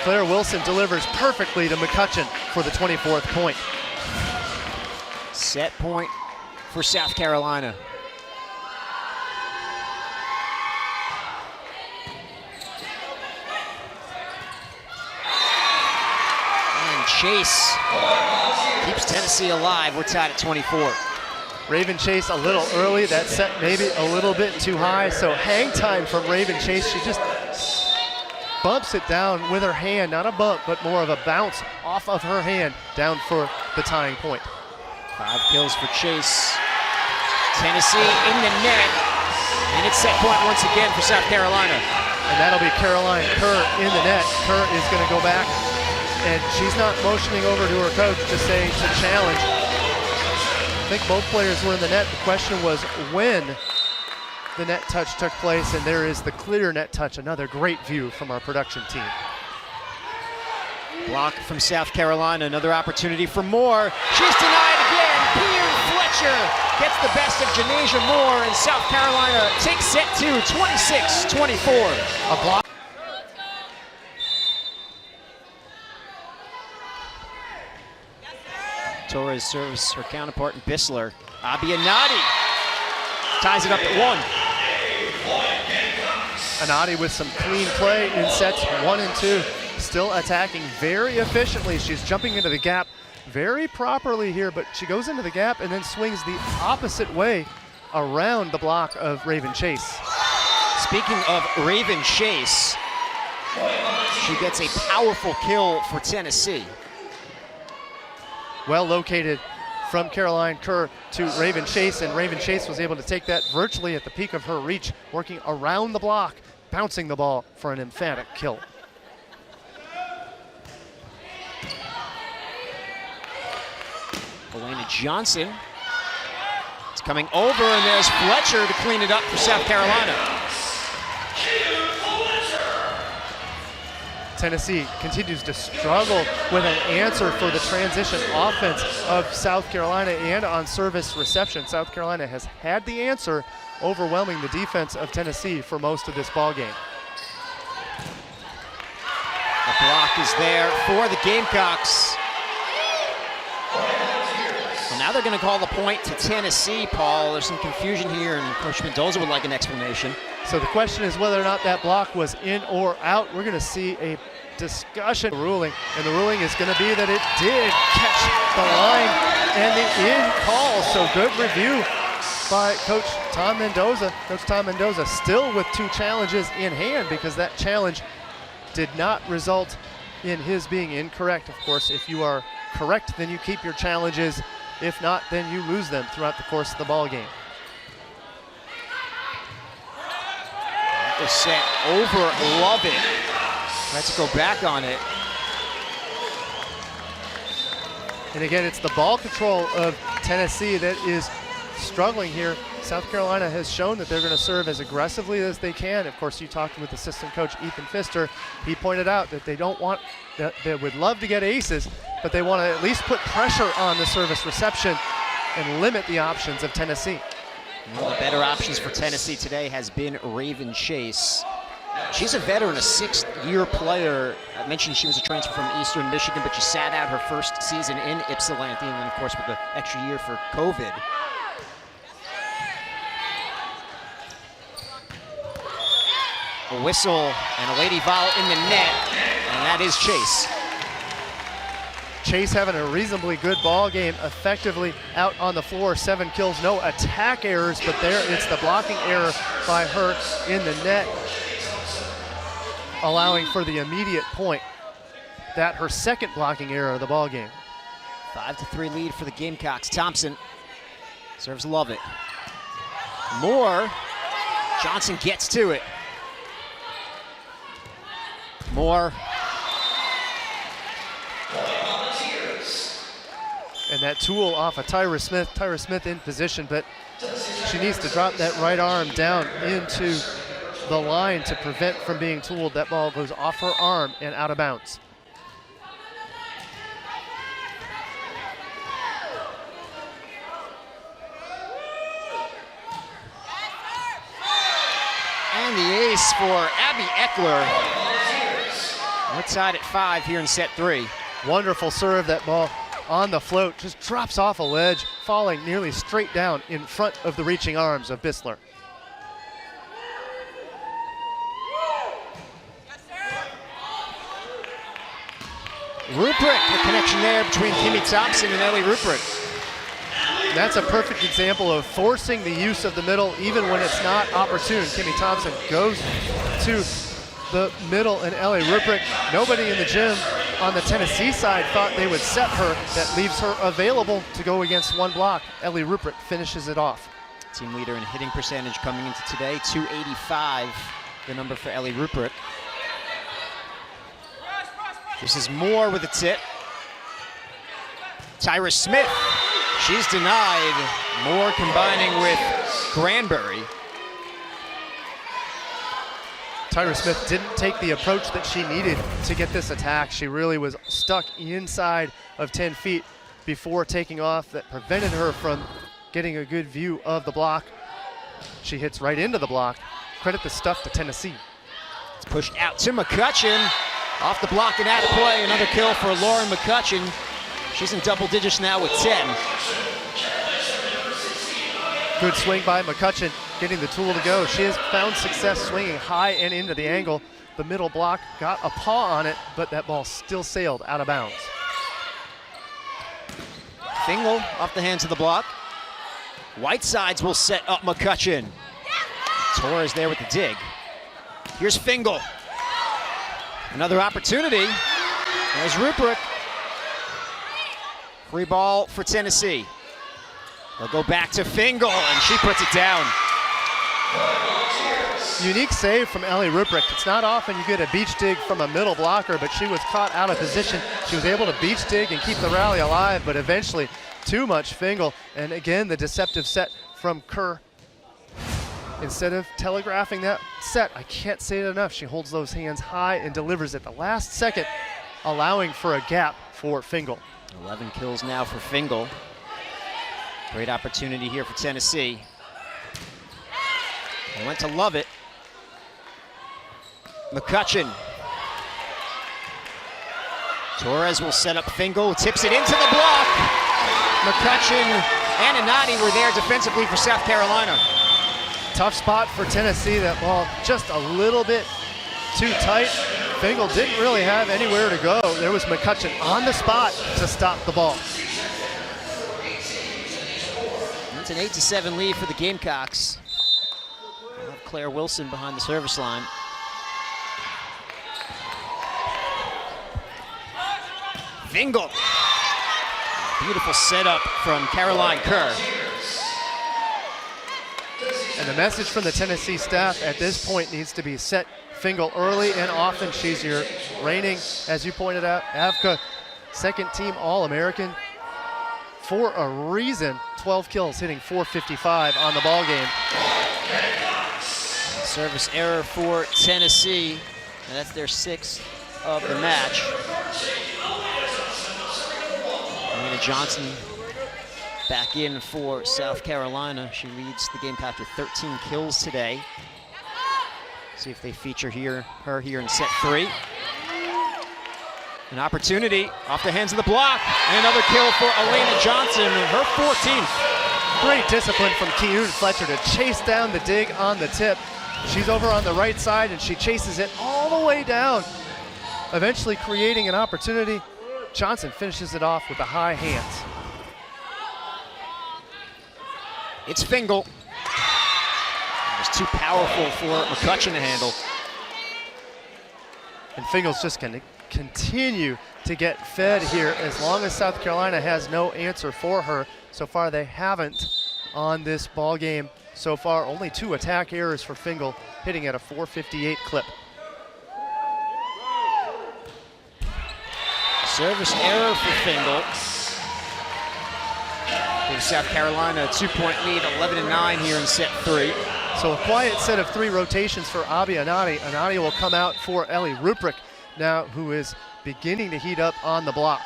Claire Wilson delivers perfectly to McCutcheon for the 24th point. Set point for South Carolina. And Chase keeps Tennessee alive. We're tied at 24. Raven Chase a little early. That set maybe a little bit too high. So hang time from Raven Chase. She just bumps it down with her hand. Not a bump, but more of a bounce off of her hand down for the tying point. 5 kills for Chase. Tennessee in the net. And it's set point once again for South Carolina. And that'll be Caroline Kerr in the net. Kerr is going to go back. And she's not motioning over to her coach to say to challenge. I think both players were in the net. The question was when the net touch took place, and there is the clear net touch. Another great view from our production team. Block from South Carolina, another opportunity for Moore. She's denied again. Pierre Fletcher gets the best of Janasia Moore, and South Carolina takes set 2, 26-24. A block. Torres serves her counterpart in Bissler. Abianati ties it up at 1. Anati with some clean play in sets 1 and 2. Still attacking very efficiently. She's jumping into the gap very properly here, but she goes into the gap and then swings the opposite way around the block of Raven Chase. Speaking of Raven Chase, she gets a powerful kill for Tennessee. Well located from Caroline Kerr to Raven Chase, and Raven Chase was able to take that virtually at the peak of her reach, working around the block, bouncing the ball for an emphatic kill. Elena Johnson is coming over, and there's Fletcher to clean it up for South Carolina. Tennessee continues to struggle with an answer for the transition offense of South Carolina, and on service reception, South Carolina has had the answer, overwhelming the defense of Tennessee for most of this ball game. The block is there for the Gamecocks. Well, now they're going to call the point to Tennessee, Paul. There's some confusion here, and Coach Mendoza would like an explanation. So the question is whether or not that block was in or out. We're going to see a discussion ruling, and the ruling is going to be that it did catch the line and the in call. So good review by Coach Tom Mendoza. Coach Tom Mendoza still with 2 challenges in hand, because that challenge did not result in his being incorrect. Of course, if you are correct, then you keep your challenges. If not, then you lose them throughout the course of the ball game. That was set over, love it. Let's go back on it. And again, it's the ball control of Tennessee that is struggling here. South Carolina has shown that they're going to serve as aggressively as they can. Of course, you talked with assistant coach Ethan Pfister. He pointed out that they don't want, that they would love to get aces, but they want to at least put pressure on the service reception and limit the options of Tennessee. One of the better options for Tennessee today has been Raven Chase. She's a veteran, a 6th-year player. I mentioned she was a transfer from Eastern Michigan, but she sat out her first season in Ypsilanti, and then, of course, with the extra year for COVID. A whistle and a lady foul in the net, and that is Chase. Chase having a reasonably good ball game, effectively out on the floor, 7 kills, no attack errors, but there it's the blocking error by her in the net, allowing for the immediate point. That her second blocking error of the ball game. 5-3 lead for the Gamecocks. Thompson serves love it. Moore, Johnson gets to it. Moore. And that tool off of Tyra Smith. Tyra Smith in position, but she needs to drop that right arm down into the line to prevent from being tooled. That ball goes off her arm and out of bounds. And the ace for Abby Eckler. We're tied at 5 here in set 3. Wonderful serve. That ball on the float just drops off a ledge, falling nearly straight down in front of the reaching arms of Bissler. Ruprecht, the connection there between Kimmy Thompson and Ellie Ruprecht. That's a perfect example of forcing the use of the middle even when it's not opportune. Kimmy Thompson goes to the middle, and Ellie Ruprecht, nobody in the gym on the Tennessee side thought they would set her. That leaves her available to go against one block. Ellie Ruprecht finishes it off. Team leader in hitting percentage coming into today, 285, the number for Ellie Ruprecht. This is Moore with a tip. Tyra Smith, she's denied. Moore combining with Granbury. Tyra Smith didn't take the approach that she needed to get this attack. She really was stuck inside of 10 feet before taking off. That prevented her from getting a good view of the block. She hits right into the block. Credit the stuff to Tennessee. It's pushed out to McCutcheon. Off the block and out of play. Another kill for Lauren McCutcheon. She's in double digits now with 10. Good swing by McCutcheon, getting the tool to go. She has found success swinging high and into the angle. The middle block got a paw on it, but that ball still sailed out of bounds. Fingal off the hands of the block. Whitesides will set up McCutcheon. Torres there with the dig. Here's Fingal. Another opportunity. There's Ruprecht. Free ball for Tennessee. They'll go back to Fingal, and she puts it down. Unique save from Ellie Ruprecht. It's not often you get a beach dig from a middle blocker, but she was caught out of position. She was able to beach dig and keep the rally alive, but eventually too much Fingal. And again, the deceptive set from Kerr. instead of telegraphing that set, I can't say it enough, she holds those hands high and delivers at the last second, allowing for a gap for Fingal. 11 kills now for Fingal. Great opportunity here for Tennessee. They went to love it. McCutcheon. Torres will set up Fingal, tips it into the block. McCutcheon and Anati were there defensively for South Carolina. Tough spot for Tennessee, that ball just a little bit too tight. Fingal didn't really have anywhere to go. There was McCutcheon on the spot to stop the ball. It's an 8-7 lead for the Gamecocks. We'll have Claire Wilson behind the service line. Fingal. Beautiful setup from Caroline Kerr. And the message from the Tennessee staff at this point needs to be set Fingal early and often. She's your reigning, as you pointed out, AVCA second team All-American. For a reason, 12 kills, hitting .455 on the ball game. Service error for Tennessee, and that's their 6th of the match. Alina Johnson back in for South Carolina. She leads the Gamecocks with 13 kills today. See if they feature her here in set 3. An opportunity off the hands of the block, and another kill for Alina Johnson, her 14th. Great discipline from Keyoon Fletcher to chase down the dig on the tip. She's over on the right side and she chases it all the way down, eventually creating an opportunity. Johnson finishes it off with the high hands. It's Fingal. It was too powerful for McCutcheon to handle. And Fingal's just going to continue to get fed here as long as South Carolina has no answer for her. So far they haven't on this ball game. So far only 2 attack errors for Fingal, hitting at a .458 clip. Service error for Fingal. Gives South Carolina a 2-point lead, 11-9 here in set 3. So a quiet set of 3 rotations for Abi Anati. Anati will come out for Ellie Ruprecht now, who is beginning to heat up on the block.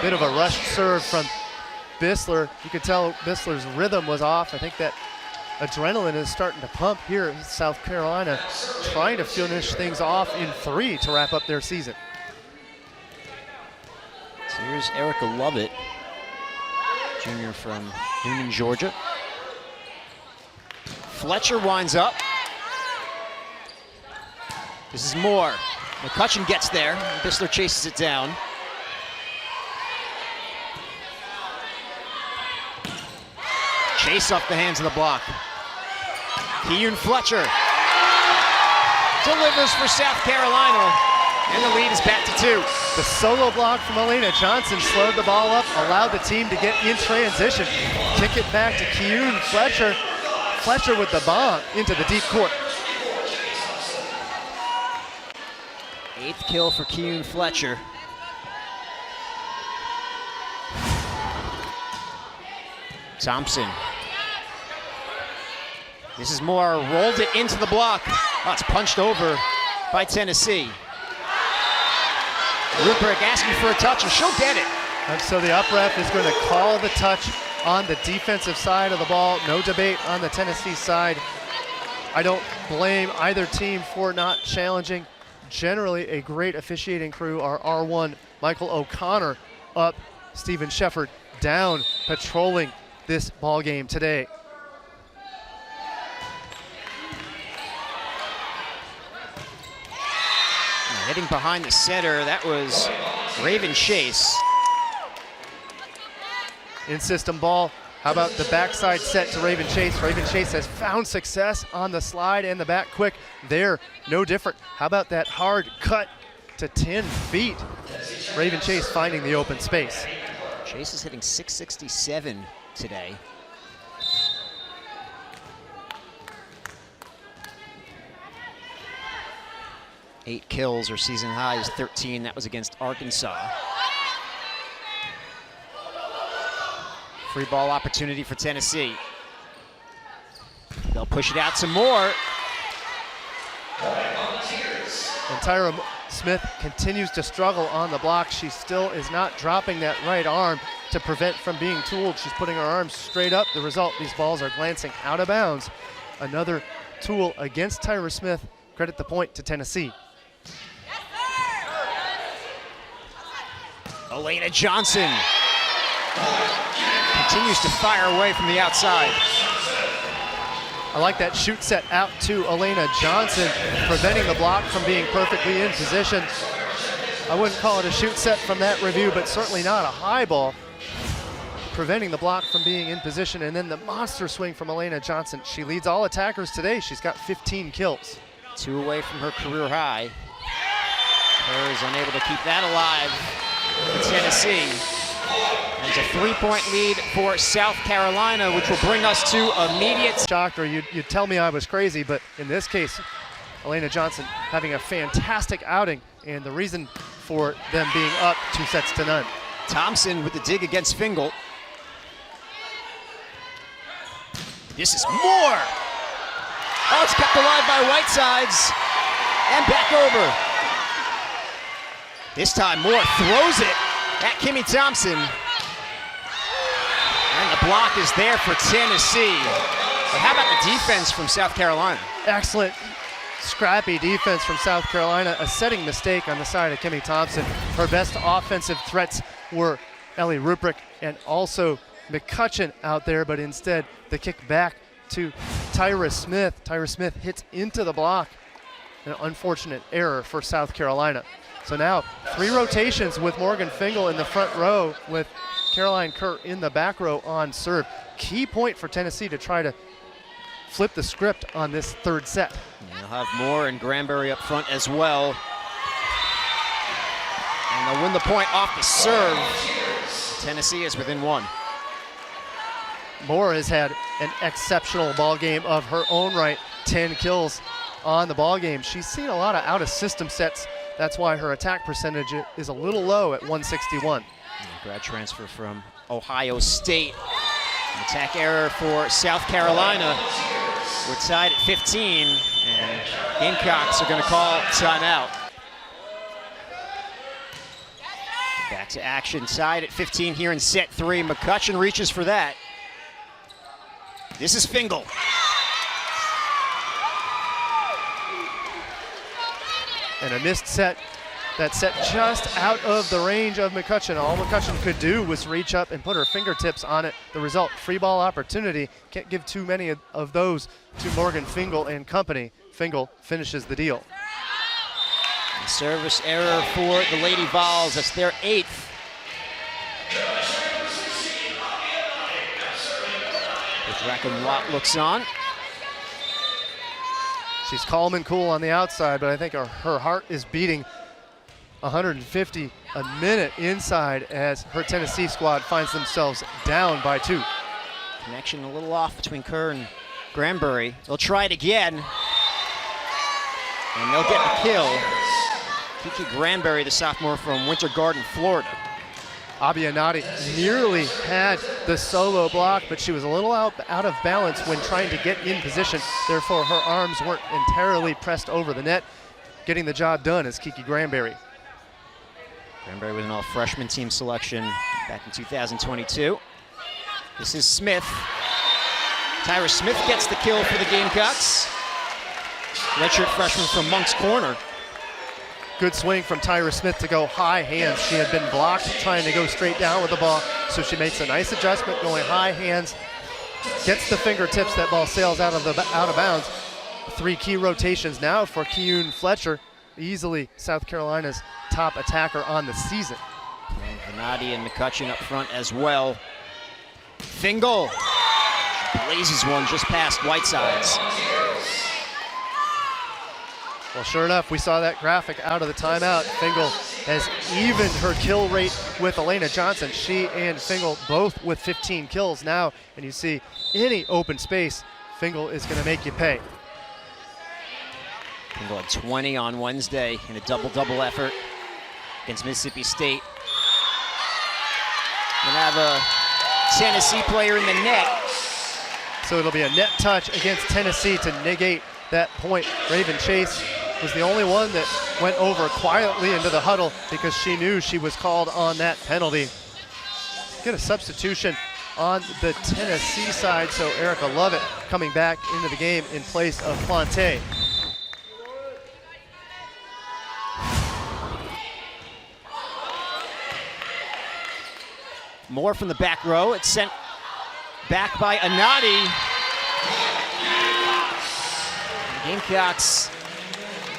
Bit of a rushed serve from Bissler. You could tell Bissler's rhythm was off. I think that adrenaline is starting to pump here in South Carolina, trying to finish things off in 3 to wrap up their season. So here's Erica Lovett, junior from Newnan, Georgia. Fletcher winds up. This is Moore. McCutcheon gets there. Bissler chases it down. Chase off the hands of the block. Keyoon Fletcher delivers for South Carolina, and the lead is back to 2. The solo block from Alina Johnson slowed the ball up, allowed the team to get in transition. Kick it back to Keyoon Fletcher. Fletcher with the bomb into the deep court. 8th kill for Keyoon Fletcher. Thompson. This is Moore, rolled it into the block. Oh, it's punched over by Tennessee. Ruprecht asking for a touch, and she'll get it. And so the up ref is going to call the touch on the defensive side of the ball. No debate on the Tennessee side. I don't blame either team for not challenging. Generally a great officiating crew. Our R1, Michael O'Connor, up. Stephen Shefford down, patrolling this ball game today. Hitting behind the center, that was Raven Chase. In-system ball. How about the backside set to Raven Chase? Raven Chase has found success on the slide and the back quick. There, no different. How about that hard cut to 10 feet? Raven Chase finding the open space. Chase is hitting .667 today. Eight kills, her season high is 13. That was against Arkansas. Free ball opportunity for Tennessee. They'll push it out some more. And Tyra Smith continues to struggle on the block. She still is not dropping that right arm to prevent from being tooled. She's putting her arms straight up. The result, these balls are glancing out of bounds. Another tool against Tyra Smith. Credit the point to Tennessee. Elena Johnson continues to fire away from the outside. I like that shoot set out to Elena Johnson, preventing the block from being perfectly in position. I wouldn't call it a shoot set from that review, but certainly not a high ball. Preventing the block from being in position, and then the monster swing from Elena Johnson. She leads all attackers today. She's got 15 kills. 2 away from her career high. Kerr is unable to keep that alive for Tennessee. There's a 3-point lead for South Carolina, which will bring us to immediate. Shocked, or you'd tell me I was crazy, but in this case, Elena Johnson having a fantastic outing, and the reason for them being up 2-0. Thompson with the dig against Fingal. This is Moore. Oh, it's kept alive by Whitesides. And back over. This time Moore throws it at Kimmy Thompson. And the block is there for Tennessee. But how about the defense from South Carolina? Excellent, scrappy defense from South Carolina. A setting mistake on the side of Kimmy Thompson. Her best offensive threats were Ellie Ruprecht and also McCutcheon out there, but instead the kick back to Tyra Smith. Tyra Smith hits into the block. An unfortunate error for South Carolina. So now 3 rotations with Morgan Fingal in the front row with Caroline Kerr in the back row on serve. Key point for Tennessee to try to flip the script on this 3rd set. And they'll have Moore and Granberry up front as well. And they'll win the point off the serve. Tennessee is within 1. Moore has had an exceptional ball game of her own right. 10 kills on the ball game. She's seen a lot of out-of-system sets. That's why her attack percentage is a little low at 161. Grad transfer from Ohio State. An attack error for South Carolina. We're tied at 15, and Gamecocks are going to call timeout. Back to action, tied at 15 here in set 3. McCutcheon reaches for that. This is Fingal. And a missed set. That set just out of the range of McCutcheon. All McCutcheon could do was reach up and put her fingertips on it. The result, free ball opportunity. Can't give too many of those to Morgan Fingal and company. Fingal finishes the deal. A service error for the Lady Vols. That's their 8th. Racken-Watt looks on. She's calm and cool on the outside, but I think her heart is beating 150 a minute inside as her Tennessee squad finds themselves down by 2. Connection a little off between Kerr and Granberry. They'll try it again. And they'll get the kill. Kiki Granberry, the sophomore from Winter Garden, Florida. Abianati nearly had the solo block, but she was a little out of balance when trying to get in position. Therefore, her arms weren't entirely pressed over the net. Getting the job done is Kiki Granberry. Granberry with an all-freshman team selection back in 2022. This is Smith. Tyra Smith gets the kill for the Gamecocks. Redshirt freshman from Moncks Corner. Good swing from Tyra Smith to go high hands. She had been blocked trying to go straight down with the ball, so she makes a nice adjustment going high hands, gets the fingertips, that ball sails out of bounds. 3 key rotations now for Keune Fletcher, easily South Carolina's top attacker on the season. Venati and McCutcheon up front as well. Fingal blazes one just past Whitesides. Well, sure enough, we saw that graphic out of the timeout. Fingal has evened her kill rate with Elena Johnson. She and Fingal both with 15 kills now, and you see any open space, Fingal is going to make you pay. Fingal had 20 on Wednesday in a double-double effort against Mississippi State. Gonna have a Tennessee player in the net. So it'll be a net touch against Tennessee to negate that point. Raven Chase was the only one that went over quietly into the huddle because she knew she was called on that penalty. Get a substitution on the Tennessee side, so Erica Lovett coming back into the game in place of Plante. More from the back row. It's sent back by Anadi. Gamecocks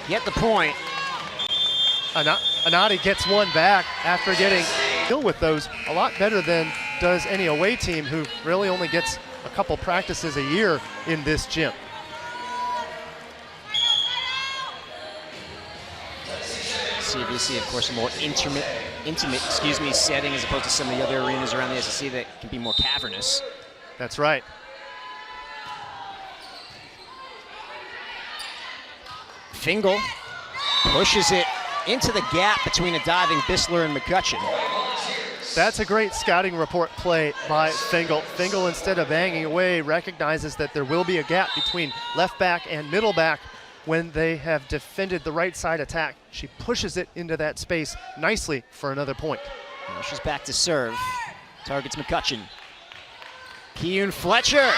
get the point. Anadi gets one back after getting deal with those a lot better than does any away team who really only gets a couple practices a year in this gym. CVC, of course, a more intimate setting as opposed to some of the other arenas around the SEC that can be more cavernous. That's right. Fingal pushes it into the gap between a diving Bissler and McCutcheon. That's a great scouting report play by Fingal. Fingal, instead of banging away, recognizes that there will be a gap between left back and middle back when they have defended the right side attack. She pushes it into that space nicely for another point. Now she's back to serve. Targets McCutcheon. Keun Fletcher.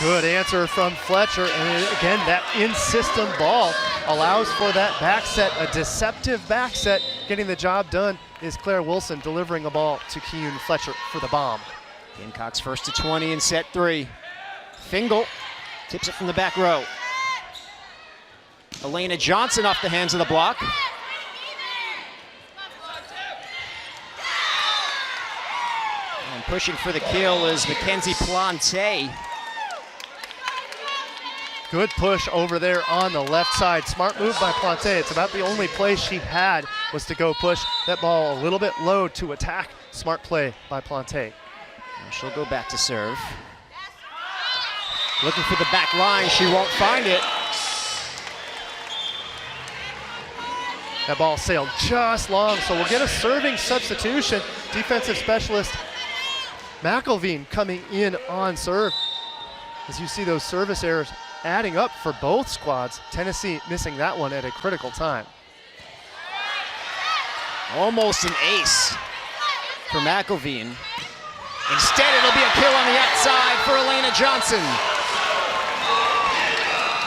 Good answer from Fletcher, and again, that in-system ball allows for that back set, a deceptive back set. Getting the job done is Claire Wilson delivering a ball to Keun Fletcher for the bomb. Gamecocks first to 20 in set 3. Fingal tips it from the back row. Elena Johnson off the hands of the block. And pushing for the kill is Mackenzie Plante. Good push over there on the left side. Smart move by Plante. It's about the only play she had was to go push that ball a little bit low to attack. Smart play by Plante. And she'll go back to serve. Looking for the back line, she won't find it. That ball sailed just long, so we'll get a serving substitution. Defensive specialist McElveen coming in on serve. As you see those service errors adding up for both squads. Tennessee missing that one at a critical time. Almost an ace for McElveen. Instead, it'll be a kill on the outside for Elena Johnson.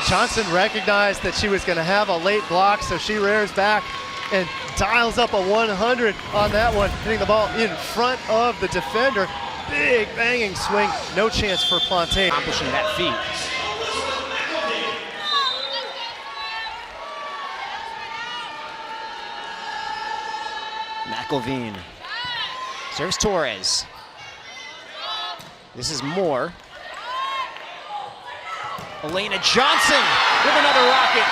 Johnson recognized that she was going to have a late block, so she rears back and dials up a 100 on that one, hitting the ball in front of the defender. Big banging swing, no chance for Plante. Accomplishing that feat. McElveen serves Torres. This is Moore. Elena Johnson with another rocket.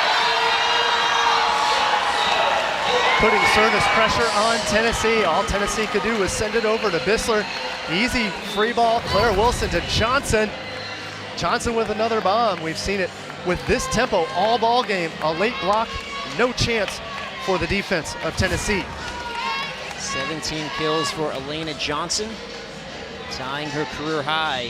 Putting service pressure on Tennessee. All Tennessee could do was send it over to Bissler. Easy free ball, Claire Wilson to Johnson. Johnson with another bomb. We've seen it with this tempo all ball game. A late block, no chance for the defense of Tennessee. 17 kills for Elena Johnson, tying her career high.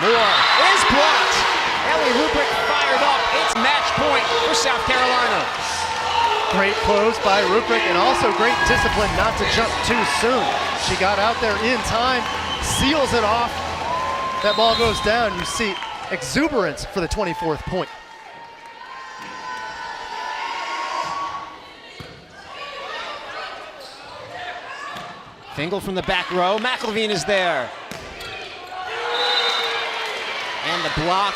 Moore is blocked. Ellie Rubrick fired up. It's match point for South Carolina. Great close by Rubrick, and also great discipline not to jump too soon. She got out there in time, seals it off. That ball goes down. You see exuberance for the 24th point. Fingal from the back row. McElveen is there. And the block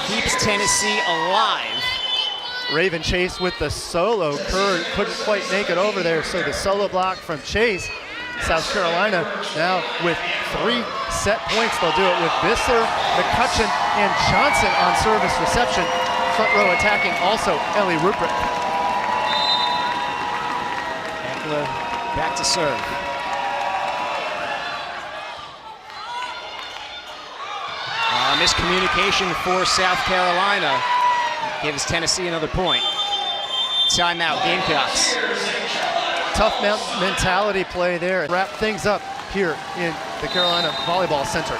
keeps Tennessee alive. Raven Chase with the solo. Kerr couldn't quite make it over there, so the solo block from Chase. South Carolina now with 3 set points. They'll do it with Bissler, McCutcheon, and Johnson on service reception. Front row attacking also Ellie Rubrick. Back to serve. Miscommunication for South Carolina gives Tennessee another point. Timeout, Gamecocks. Tough mentality play there. Wrap things up here in the Carolina Volleyball Center.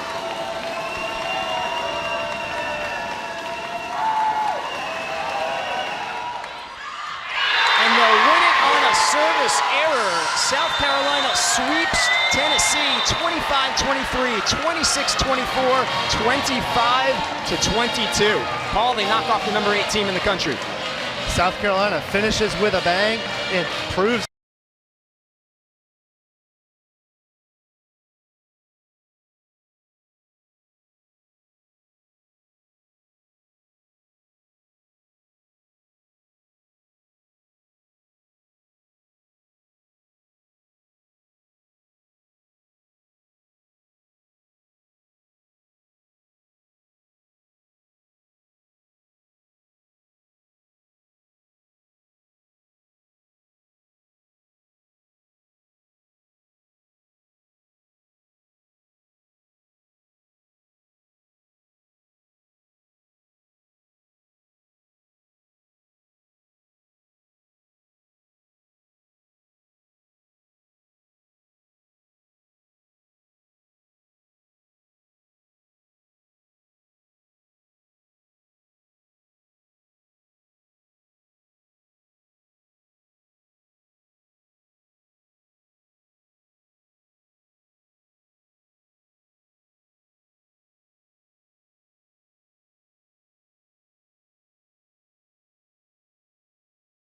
And they'll win it on a service error. South Carolina sweeps Tennessee 25-23, 26-24, 25-22. Paul, they knock off the number 8 team in the country. South Carolina finishes with a bang and proves